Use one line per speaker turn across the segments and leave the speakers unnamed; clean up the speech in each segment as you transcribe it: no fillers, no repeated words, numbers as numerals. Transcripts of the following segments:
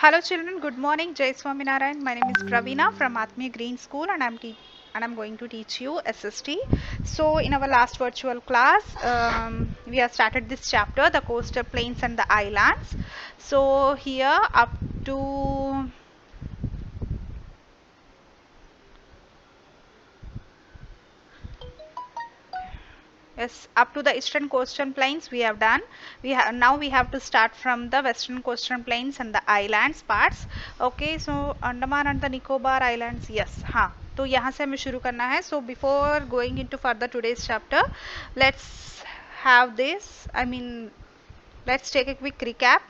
Hello children, good morning. Jai Swaminarayan. My name is Pravina from Atmiya Green School and I'm going to teach you SST. So in our last virtual class, we have started this chapter, the coastal plains and the islands. So here up to yes, up to the eastern coastal plains we have done. Now we have to start from the western coastal plains and the islands parts. Okay, so Andaman and the Nicobar Islands. Yes, हाँ. तो यहाँ से हमें शुरू करना है. So before going into further today's chapter, let's have this. Let's take a quick recap.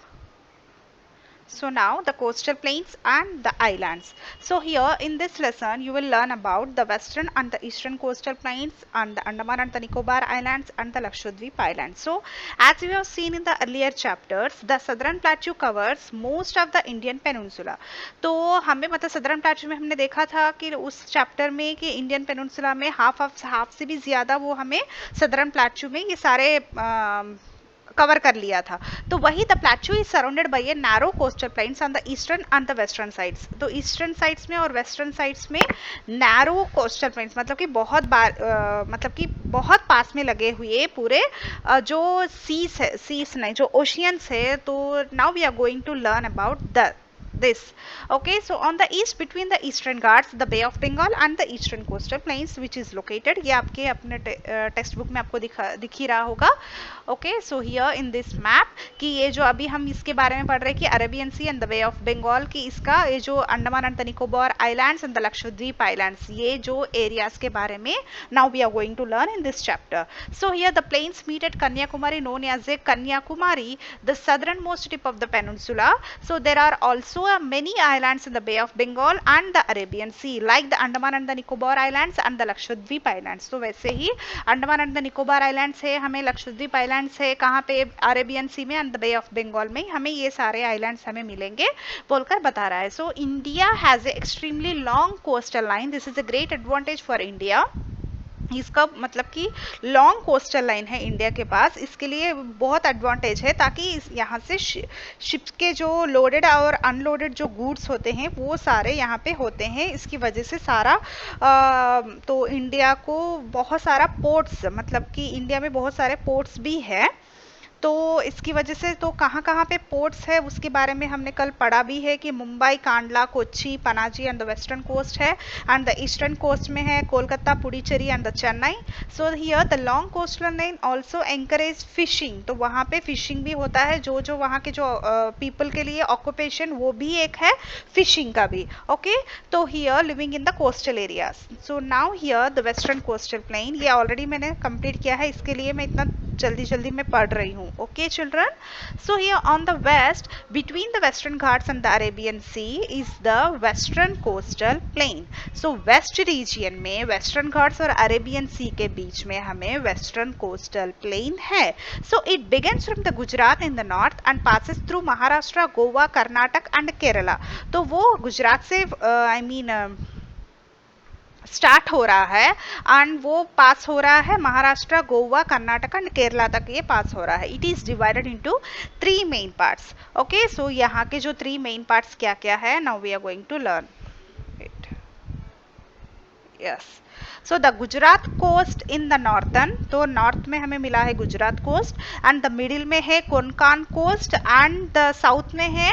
So now the coastal plains and the islands. So here in this lesson you will learn about the western and the eastern coastal plains and the Andaman and the Nicobar Islands and the Lakshadweep Islands. So as we have seen in the earlier chapters, the southern plateau covers most of the Indian peninsula. तो हमें मतलब southern plateau में हमने देखा था कि उस chapter में कि इंडियन पेनिनसुला में हाफ से भी ज़्यादा वो हमें southern plateau में ये सारे कवर कर लिया था. तो वही the plateau is surrounded by a narrow coastal planes on the eastern and the western sides. तो ईस्टर्न साइड्स में और वेस्टर्न साइड्स में नैरो कोस्टल प्लेन्स मतलब कि बहुत पास में लगे हुए पूरे जो सीस नहीं जो ओशियंस है. तो now we are going to learn about this. Okay, so on the east between the eastern Ghats, the Bay of Bengal and the eastern coastal plains which is located. ये आपके अपने टेक्स्ट बुक में आपको दिख ही रहा होगा. Okay, so here in this map कि ये जो अभी हम इसके बारे में पढ़ रहे हैं कि Arabian sea and the bay of Bengal की इसका ये जो Andaman and Nicobar islands and the Lakshadweep islands ये जो एरियाज के बारे में now we are going to learn in this chapter. So here the plains meet at Kanyakumari known as a Kanyakumari the southern most tip of the peninsula. So there are also many islands in the Bay of Bengal and the Arabian Sea like the Andaman and the Nicobar Islands and the Lakshadweep Islands. तो वैसे ही Andaman and the Nicobar islands है, हमें Lakshadweep islands है कहाँ पे Arabian sea में and the bay of Bengal में हमें ये सारे आइलैंड्स हमें मिलेंगे बोलकर बता रहा है. So India has a extremely long coastal line. This is a great advantage for India. इसका मतलब कि लॉन्ग कोस्टल लाइन है इंडिया के पास, इसके लिए बहुत एडवांटेज है ताकि यहाँ से शिप्स के जो लोडेड और अनलोडेड जो गुड्स होते हैं वो सारे यहाँ पे होते हैं. इसकी वजह से सारा तो इंडिया को बहुत सारा पोर्ट्स मतलब कि इंडिया में बहुत सारे पोर्ट्स भी है. तो इसकी वजह से तो कहाँ कहाँ पे पोर्ट्स है उसके बारे में हमने कल पढ़ा भी है कि Mumbai, Kandla, Kochi, Panaji and the western coast है एंड द ईस्टर्न कोस्ट में है Kolkata, Puducherry and the Chennai. So here the long coastal line also encourage fishing. तो वहाँ पे फिशिंग भी होता है, जो वहाँ के जो पीपल के लिए ऑक्यूपेशन वो भी एक है फिशिंग का भी. ओके, तो here living in the coastal areas. So now here the western coastal plain ये ऑलरेडी मैंने कंप्लीट किया है, इसके लिए मैं इतना जल्दी में पढ़ रही हूँ. Okay children, so here on the west between the western Ghats and the Arabian Sea is the western coastal plain. So west region में western Ghats और Arabian Sea के बीच में हमें western coastal plain है. So it begins from the Gujarat in the north and passes through Maharashtra, Goa, Karnataka and Kerala. तो वो गुजरात से स्टार्ट हो रहा है एंड वो पास हो रहा है महाराष्ट्र, गोवा, कर्नाटक एंड केरला तक ये पास हो रहा है. It is divided into 3 main parts. Okay, so यहाँ के जो 3 मेन पार्ट्स क्या क्या है now we are going to learn it. Yes, so the Gujarat coast in the northern, तो नॉर्थ में हमें मिला है Gujarat coast and the middle में है Konkan coast and the south में है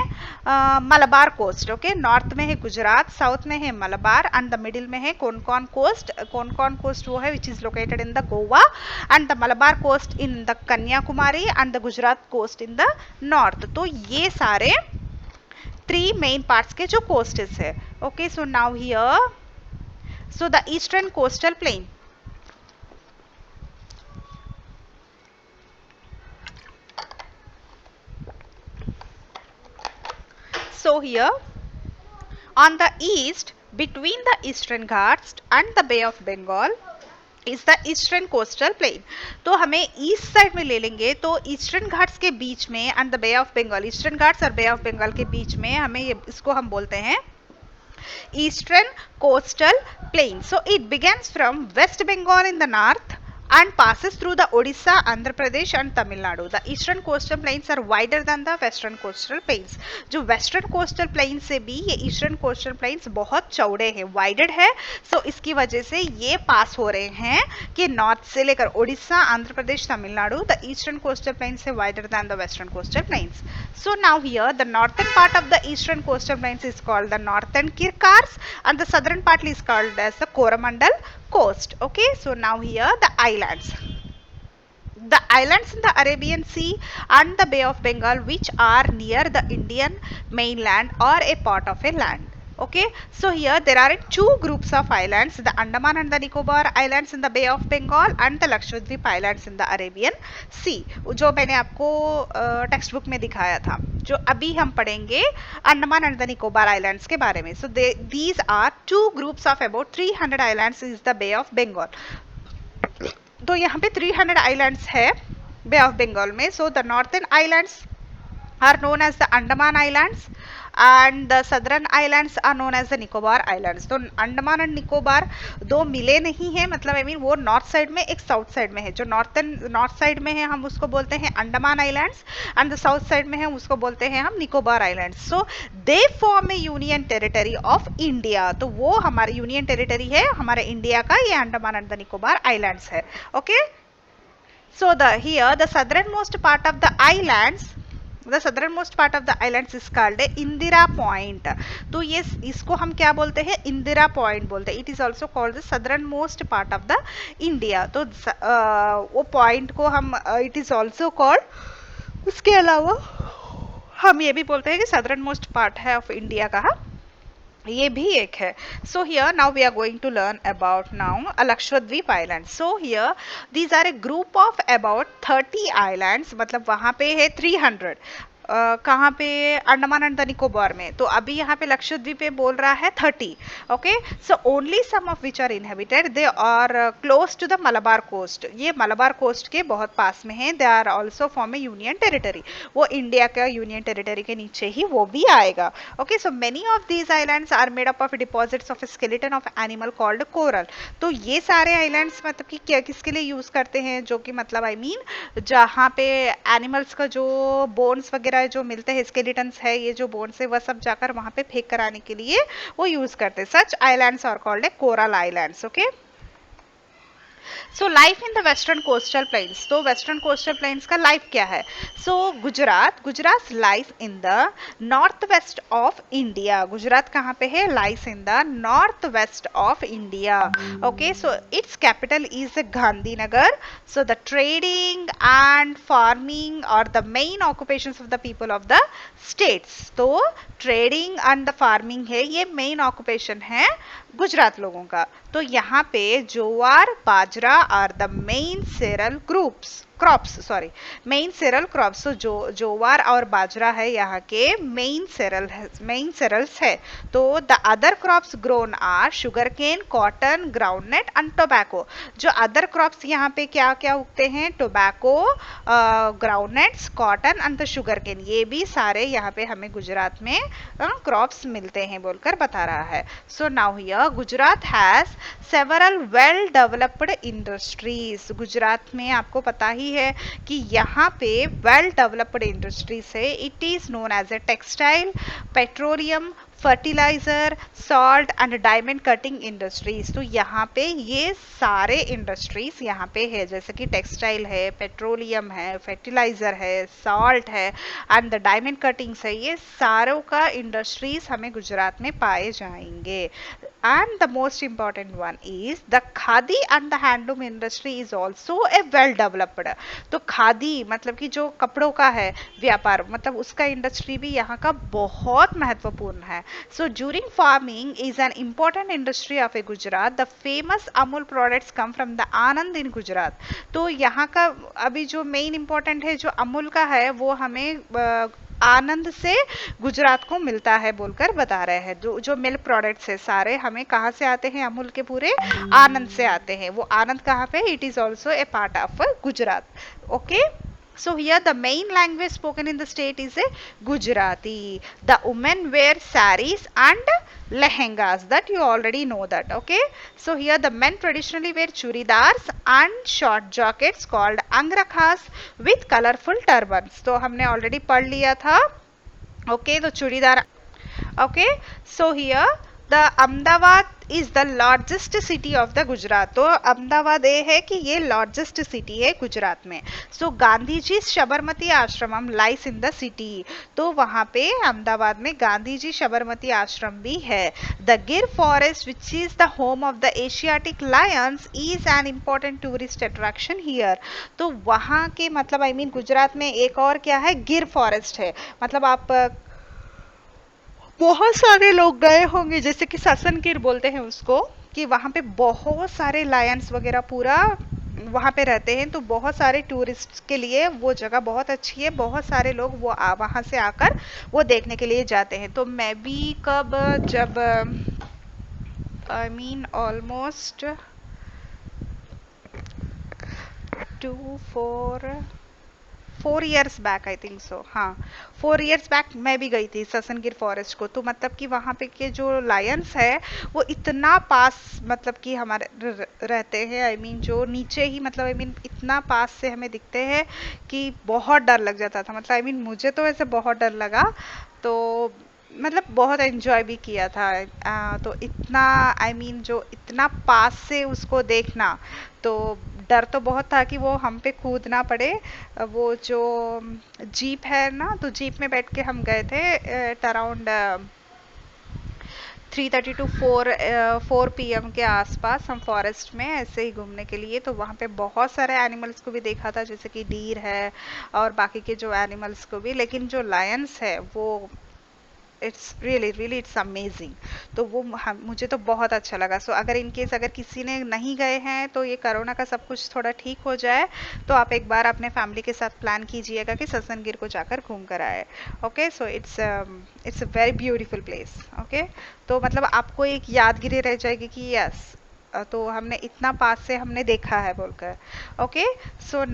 मलबार कोस्ट. ओके, नॉर्थ में है गुजरात, साउथ में है मलबार एंड द मिडिल में है कोंकण कोस्ट. कोंकण कोस्ट वो है which is located in the Goa and the Malabar coast in the Kanyakumari and the Gujarat coast in the north. तो ये सारे 3 मेन पार्ट्स के जो कोस्टेस है. Okay, so now here so the eastern coastal plain. So here on the east between the eastern Ghats and the Bay of Bengal is the eastern coastal plain. तो हमें east side में ले लेंगे तो eastern Ghats के बीच में and the bay of Bengal, eastern Ghats और बे ऑफ बंगाल के बीच में हमें इसको हम बोलते हैं eastern coastal plain. So it begins from West Bengal in the north and passes through the Odisha, Andhra Pradesh and Tamil Nadu. The eastern coastal plains are wider than the western coastal plains. जो western coastal plains से भी ये eastern coastal plains बहुत चौड़े हैं, widened है. So इसकी वजह से ये पास हो रहे हैं कि north से लेकर Odisha, Andhra Pradesh, Tamil Nadu. The eastern coastal plains are wider than the western coastal plains. So now here the northern part of the eastern coastal plains is called the northern Kirkars and the southern part is called as the Coromandel coast. Okay, so now here the islands in the Arabian Sea and the Bay of Bengal, which are near the Indian mainland or a part of a land. Okay, so here there are two groups of islands, the Andaman and the Nicobar islands in the Bay of Bengal and the Lakshadweep islands in the Arabian Sea. जो मैंने आपको text book में दिखाया था. जो अभी हम पढ़ेंगे Andaman and the Nicobar islands के बारे में. So these are two groups of about 300 islands is the Bay of Bengal. तो यहाँ पे 300 आइलैंड्स है बे ऑफ बंगाल में. So the northern islands are known as the Andaman islands and the southern islands are known as the Nicobar islands. तो Andaman and Nicobar दो मिले नहीं है, मतलब आई मीन वो नॉर्थ साइड में एक साउथ साइड में है. जो नॉर्थ साइड में है हम उसको बोलते हैं Andaman islands and the south side में है उसको बोलते हैं हम Nicobar islands. So they form a union territory of India. तो वो हमारे यूनियन टेरिटरी है हमारे इंडिया का, ये Andaman and the Nicobar islands है. Okay, so here the southernmost part of the islands is called Indira point. तो ये इसको हम क्या बोलते हैं, इंदिरा पॉइंट बोलते हैं. It is also called the southern most part of the India. तो वो पॉइंट को हम इट इज ऑल्सो कॉल्ड, उसके अलावा हम ये भी बोलते हैं कि सदर्न मोस्ट पार्ट है ऑफ इंडिया का, ये भी एक है. So here now we are going to learn about now Lakshadweep island. So here these are a group of about 30 islands, मतलब वहाँ पे है 300. कहाँ पे, अंडमान एंड द निकोबार में. तो अभी यहाँ पे लक्षद्वीप पे बोल रहा है 30. Okay, so only some of which are inhabited, they are close to the Malabar coast. ये मलबार कोस्ट के बहुत पास में है. They are also form a union territory. वो इंडिया का यूनियन टेरिटरी के नीचे ही वो भी आएगा. Okay, so many of these islands are made up of deposits of skeleton of animal called coral. तो ये सारे आइलैंड्स मतलब कि क्या किसके लिए यूज करते हैं, जो कि मतलब आई मीन जहाँ पे एनिमल्स का जो बोन्स वगैरह जो मिलते हैं, स्केलेटन्स है, ये जो बोन्स है वह सब जाकर वहां पे फेंक कर आने के लिए वो यूज करते हैं. Such islands are called a coral islands. Okay, so life in the western coastal plains. तो वेस्टर्न कोस्टल प्लेन्स का लाइफ क्या है. So Gujarat lies in the north west of India. Gujarat कहाँ पे है, lies in the north west of India. Okay, so its capital is Gandhinagar. So the trading and farming और the main occupations of the people of the states. तो trading and the farming है, ये main occupation है गुजरात लोगों का. तो यहाँ पे jowar bajra are the main cereal crops. तो ज्वार और बाजरा है यहाँ के मेन सेरल्स है. तो the other crops grown are sugar cane, cotton, groundnut and tobacco. जो अदर क्रॉप्स यहाँ पे क्या क्या उगते हैं, tobacco, groundnuts, cotton and the sugar cane, ये भी सारे यहाँ पे हमें गुजरात में क्रॉप्स मिलते हैं बोलकर बता रहा है. So now here Gujarat has several well developed industries. Gujarat में आपको पता ही है कि यहाँ पे वेल डेवलप्ड इंडस्ट्रीज है. It is known as a textile, petroleum, fertiliser, salt and diamond cutting industries. तो यहाँ पे ये सारे इंडस्ट्रीज यहाँ पे है, जैसे कि टेक्सटाइल है, पेट्रोलियम है, फर्टिलाइजर है, सॉल्ट है एंड द डायमंड कटिंग्स है. ये सारों का इंडस्ट्रीज हमें गुजरात में पाए जाएंगे. And the most important one is the khadi and the handloom industry is also a well developed. तो खादी मतलब कि जो कपड़ों का है व्यापार, मतलब उसका इंडस्ट्री भी यहाँ का बहुत महत्वपूर्ण है. So during farming is an important industry of a Gujarat. The famous Amul products come from the Anand in Gujarat. तो यहाँ का अभी जो मेन इम्पोर्टेंट है जो अमूल का है वो हमें आनंद से गुजरात को मिलता है बोलकर बता रहे हैं. जो मिल्क प्रोडक्ट्स है सारे हमें कहाँ से आते हैं, अमूल के पूरे आनंद से आते हैं. वो आनंद कहाँ पे, it is also a part of Gujarat. Okay, So here the main language spoken in the state is a Gujarati. The women wear saris and lehengas, that you already know that. Okay, so here the men traditionally wear churidars and short jackets called angrakhas with colorful turbans. तो हमने already पढ़ लिया था. Okay, तो churidar. Okay, so here the Ahmedabad is the largest city of the Gujarat. तो अहमदाबाद ये है कि ये largest city है गुजरात में. So Gandhi ji Sabarmati आश्रमम lies in the city. तो वहाँ पे अहमदाबाद में गांधी जी साबरमती आश्रम भी है. The Gir forest, which is the home of the Asiatic lions, is an important tourist attraction here. तो वहाँ के मतलब I mean गुजरात में एक और क्या है, गिर फॉरेस्ट है. मतलब आप बहुत सारे लोग गए होंगे, जैसे कि ससनगिर बोलते हैं उसको, कि वहाँ पे बहुत सारे लायंस वगैरह पूरा वहाँ पे रहते हैं. तो बहुत सारे टूरिस्ट के लिए वो जगह बहुत अच्छी है. बहुत सारे लोग वो वहाँ से आकर वो देखने के लिए जाते हैं. तो मैं भी कब जब I mean almost 4 years back I think so, हाँ 4 years बैक मैं भी गई थी ससनगिर फॉरेस्ट को. तो मतलब कि वहाँ पे के जो लायंस है वो इतना पास मतलब कि हमारे रहते हैं. आई मीन जो नीचे ही मतलब आई मीन इतना पास से हमें दिखते हैं कि बहुत डर लग जाता था. मतलब आई मीन मुझे तो वैसे बहुत डर लगा. तो मतलब बहुत एंजॉय भी किया था. तो इतना आई मीन जो इतना पास से उसको देखना, तो डर तो बहुत था कि वो हम पे कूद ना पड़े. वो जो जीप है ना, तो जीप में बैठ के हम गए थे एट अराउंड 3:30 to 4 PM के आसपास हम फॉरेस्ट में ऐसे ही घूमने के लिए. तो वहाँ पे बहुत सारे एनिमल्स को भी देखा था, जैसे कि डीर है और बाकी के जो एनिमल्स को भी. लेकिन जो लायंस है वो इट्स रियली इट्स अमेजिंग. तो वो मुझे तो बहुत अच्छा लगा. सो अगर इन केस अगर किसी ने नहीं गए हैं, तो ये कोरोना का सब कुछ थोड़ा ठीक हो जाए तो आप एक बार अपने फैमिली के साथ प्लान कीजिएगा कि ससनगिर को जाकर घूम कर आए. Okay, so it's a very beautiful place. Okay, तो मतलब आपको एक यादगिरी रह जाएगी कि यस, तो हमने इतना पास से हमने देखा है बोलकर. Okay, so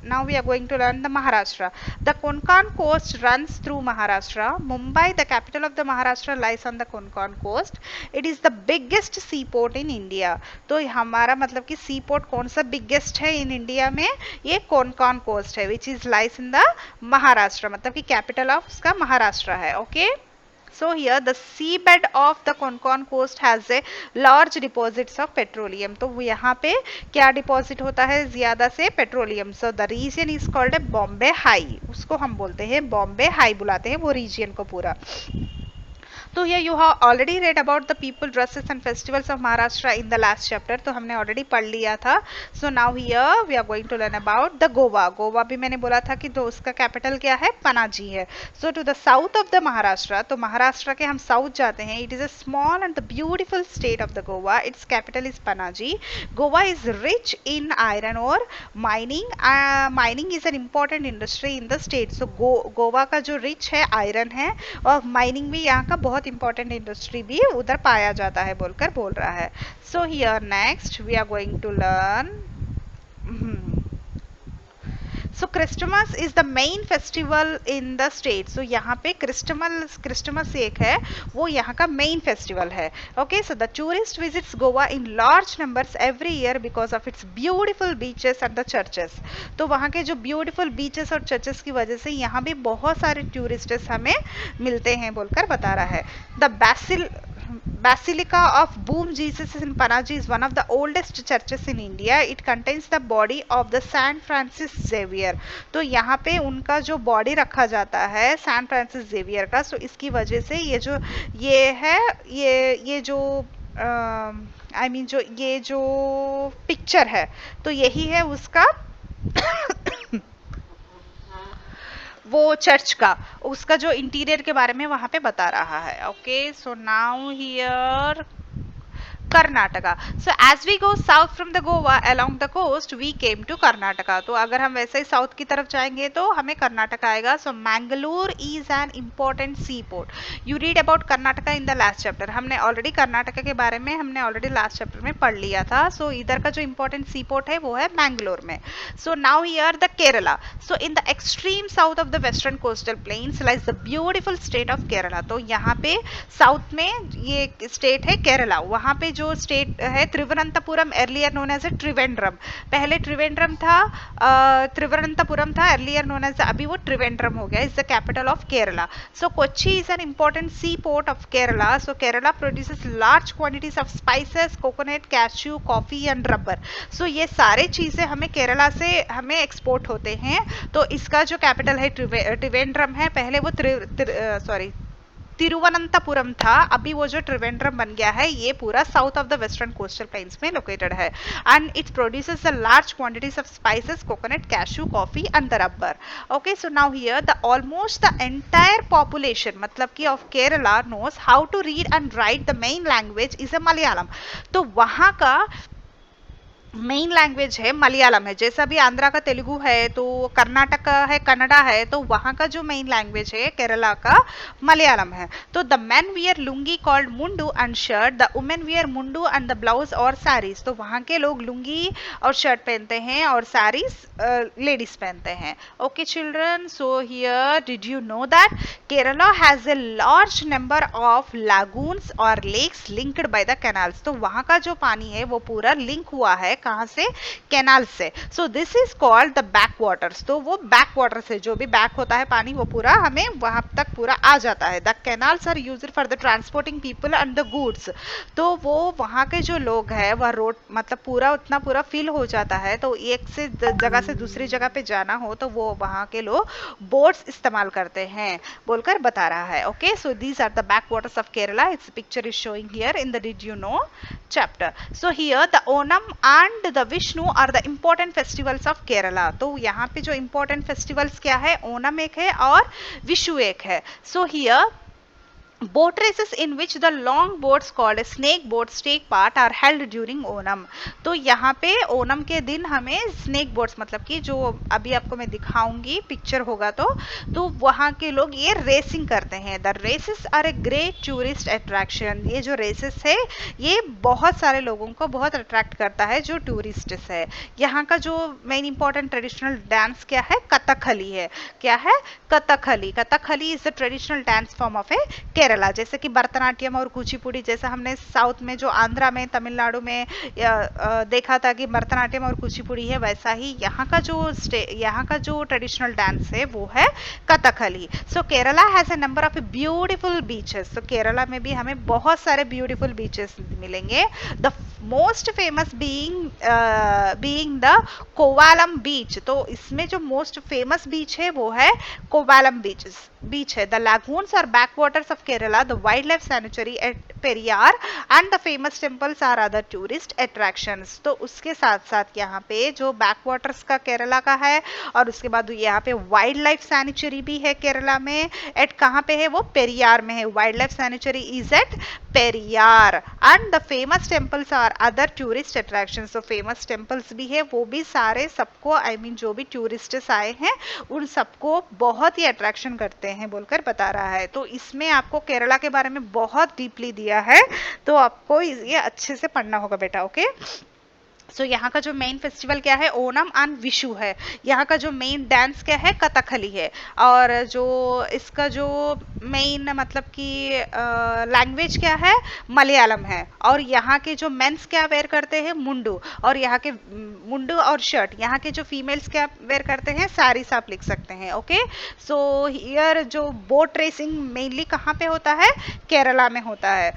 now we are going to learn the Maharashtra. The Konkan coast runs through Maharashtra. Mumbai, the capital of the Maharashtra, lies on the Konkan coast. It is the biggest seaport in India. तो हमारा मतलब कि seaport कौन सा biggest है in India में, ये Konkan coast है, which is lies in the Maharashtra. मतलब कि capital of उसका महाराष्ट्र है. Okay. So here the seabed of the Konkan coast has a large deposits of petroleum. तो यहाँ पे क्या डिपॉजिट होता है ज्यादा से, petroleum. So the region is called a Bombay high. उसको हम बोलते हैं बॉम्बे हाई, बुलाते हैं वो रीजन को पूरा. तो here you have already read about the people, dresses and festivals of Maharashtra in the last chapter. तो हमने already पढ़ लिया था. So now here we are going to learn about the Goa. Goa भी मैंने बोला था कि तो उसका कैपिटल क्या है, पनाजी है. So to the south of the Maharashtra, तो महाराष्ट्र के हम साउथ जाते हैं. It is a small and the beautiful state of the Goa. Its capital is Panaji. Goa is rich in iron ore mining. Mining is an important industry in the state. So Goa का जो rich है iron है, और mining भी यहाँ का बहुत important industry भी उधर पाया जाता है बोलकर बोल रहा है. So here next we are going to learn. So Christmas is the main festival in the state. सो यहाँ पे क्रिसमस एक है, वो यहाँ का मेन फेस्टिवल है. Okay, so the tourist visits Goa in large numbers every year because of its beautiful beaches and the churches. तो वहाँ के जो ब्यूटीफुल बीचेस और चर्चेस की वजह से यहाँ भी बहुत सारे टूरिस्ट्स हमें मिलते हैं बोलकर बता रहा है. The Basilica of Boom Jesus in Panaji is one of the oldest churches in India. It contains the body of the Saint Francis Xavier. तो यहाँ पे उनका जो बॉडी रखा जाता है सैंट फ्रांसिस जेवियर का. सो इसकी वजह से ये जो आई मीन जो ये जो पिक्चर है, तो यही है उसका वो चर्च का, उसका जो इंटीरियर के बारे में वहां पे बता रहा है. Okay, so now here Karnataka. So as we go south from the Goa along the coast, we came to Karnataka. तो अगर हम वैसे ही साउथ की तरफ जाएंगे तो हमें कर्नाटका आएगा. So Mangalore is an important seaport. You read about Karnataka in the last chapter. हमने ऑलरेडी कर्नाटका के बारे में हमने ऑलरेडी लास्ट चैप्टर में पढ़ लिया था. So इधर का जो important seaport है वो है मैंगलोर में. So now here the Kerala. So in the extreme south of the western coastal plains lies the beautiful state of Kerala. तो यहाँ पे साउथ में ये स्टेट है केरला. वहाँ पे जो स्टेट है Thiruvananthapuram, earlier known as a Trivandrum. पहले त्रिवेंद्रम था, त्रिवनंतपुरम था, एर्लियर नोन एज, अभी वो त्रिवेंद्रम हो गया. Is the capital of Kerala. So Kochi is an important sea port of Kerala. So Kerala produces large quantities of spices, coconut, cashew, coffee and rubber. सो ये सारे चीजें हमें केरला से हमें एक्सपोर्ट होते हैं. तो इसका जो कैपिटल है त्रिवेंद्रम है. पहले वो तिरुवनंतपुरम था, अभी वो जो त्रिवेंद्रम बन गया है. ये पूरा south of the western coastal plains में लोकेटेड है. And it produces a large quantities of spices, coconut, cashew, coffee and the rubber. Okay, so now here the almost the entire population मतलब कि of Kerala knows how to read and write the main language is a Malayalam. तो वहां का main language है मलयालम है. जैसा भी आंध्रा का तेलुगु है, तो कर्नाटक का है कन्नड़ा है, तो वहाँ का जो मेन लैंग्वेज है केरला का मलयालम है. तो the man wear lungi called mundu and shirt, the women wear mundu and the blouse और साड़ीज. तो वहाँ के लोग लुंगी और शर्ट पहनते हैं और साड़ीज लेडीज पहनते हैं. Okay children, so here did you know that Kerala has a large number of lagoons और lakes linked by the canals. तो वहाँ का जो पानी है वो पूरा लिंक हुआ है कहां से? कैनाल से. So this is called the back waters. तो वो बैक वाटर से जो भी बैक होता है पानी वो पूरा हमें वहां तक पूरा आ जाता है. The canals are used for the transporting people and the goods. तो वो वहां के जो लोग हैं वह रोड मतलब पूरा उतना पूरा फिल हो जाता है. तो एक से जगह से दूसरी जगह पे जाना हो तो वो वहां के लोग बोट्स इस्तेमाल करते हैं बोलकर बता रहा है. Okay, so these are the back waters of Kerala. Its picture is showing here in the did you know chapter. So here the Onam and the Vishnu are the important festivals of Kerala. तो यहाँ पे जो इम्पोर्टेंट फेस्टिवल्स क्या है? ओनम एक है और विशु एक है. So here boat races in which the long boats called snake boats take part are held during Onam. तो यहाँ पे ओनम के दिन हमें स्नेक बोट्स मतलब कि जो अभी आपको मैं दिखाऊंगी पिक्चर होगा तो वहाँ के लोग ये रेसिंग करते हैं. The races are a great tourist attraction. ये जो रेसेस है ये बहुत सारे लोगों को बहुत अट्रैक्ट करता है जो टूरिस्ट है. यहाँ का जो मेन इंपॉर्टेंट ट्रेडिशनल डांस क्या है? कथकली है. क्या है? Kathakali. Kathakali is the traditional dance form of a Kerala. जैसे कि भरतनाट्यम और कुचिपुड़ी जैसा हमने साउथ में जो आंध्रा में तमिलनाडु में देखा था कि भरतनाट्यम और कुचिपुड़ी है, वैसा ही यहाँ का जो ट्रेडिशनल डांस है वो है Kathakali. So Kerala has a number of beautiful beaches. तो केरला में भी हमें बहुत सारे ब्यूटीफुल बीचेस मिलेंगे. The most famous being the Kovalam beach. तो इसमें जो मोस्ट फेमस बीच है वो है कोवालम बीच है. द लागून्स और backwaters of Kerala, the wild life sanctuary at Periyar and the famous temples are other tourist attractions. तो उसके साथ साथ यहाँ पे जो बैकवाटर्स का केरला का है और उसके बाद यहाँ पे वाइल्ड लाइफ सैंक्चुरी भी है केरला में. एट कहाँ पे है? वो पेरियार में है. Wild life sanctuary is at Periyar and the famous temples are other tourist attractions. तो फेमस टेम्पल्स भी है, वो भी सारे सबको जो भी टूरिस्ट्स आए हैं उन सबको बहुत ही अट्रैक्शन करते हैं बोलकर बता रहा है. तो इसमें आपको केरला के बारे में बहुत डीपली दिया है, तो आपको ये अच्छे से पढ़ना होगा बेटा. ओके, सो यहाँ का जो मेन फेस्टिवल क्या है? ओनम एंड विशु है. यहाँ का जो मेन डांस क्या है? कथकली है. और जो इसका जो मेन मतलब कि लैंग्वेज क्या है? मलयालम है. और यहाँ के जो मेंस क्या वेयर करते हैं? मुंडू. और यहाँ के मुंडू और शर्ट. यहाँ के जो फीमेल्स क्या वेयर करते हैं? साड़ीज आप लिख सकते हैं. ओके, सो हियर जो बोट रेसिंग मेनली कहाँ पे होता है? केरला में होता है.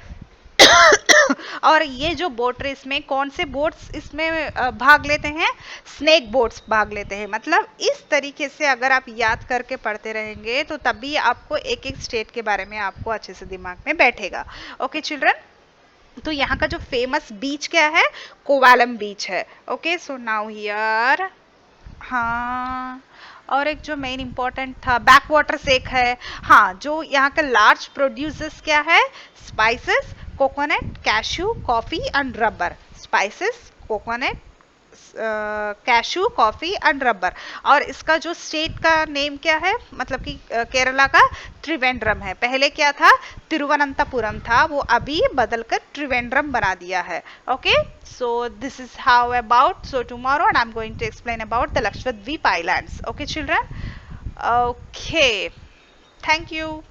और ये जो बोट रेस में कौन से बोट्स इसमें भाग लेते हैं? स्नेक बोट्स भाग लेते हैं. मतलब इस तरीके से अगर आप याद करके पढ़ते रहेंगे तो तभी आपको एक एक स्टेट के बारे में आपको अच्छे से दिमाग में बैठेगा. ओके चिल्ड्रन, तो यहाँ का जो फेमस बीच क्या है? कोवालम बीच है. ओके, सो नाउ हियर हाँ, और एक जो मेन इंपॉर्टेंट था बैक वाटर्स एक है. हाँ, जो यहाँ का लार्ज प्रोड्यूसर्स क्या है? Spices, coconut, cashew, coffee and rubber. Spices, coconut, cashew, coffee and rubber. और इसका जो स्टेट का नेम क्या है, मतलब कि केरला का त्रिवेंद्रम है। पहले क्या था, तिरुवनंतपुरम था, वो अभी बदलकर त्रिवेंद्रम बना दिया है। Okay, so this is how about, so tomorrow and I'm going to explain about the Lakshadweep Islands. Okay children, okay, thank you.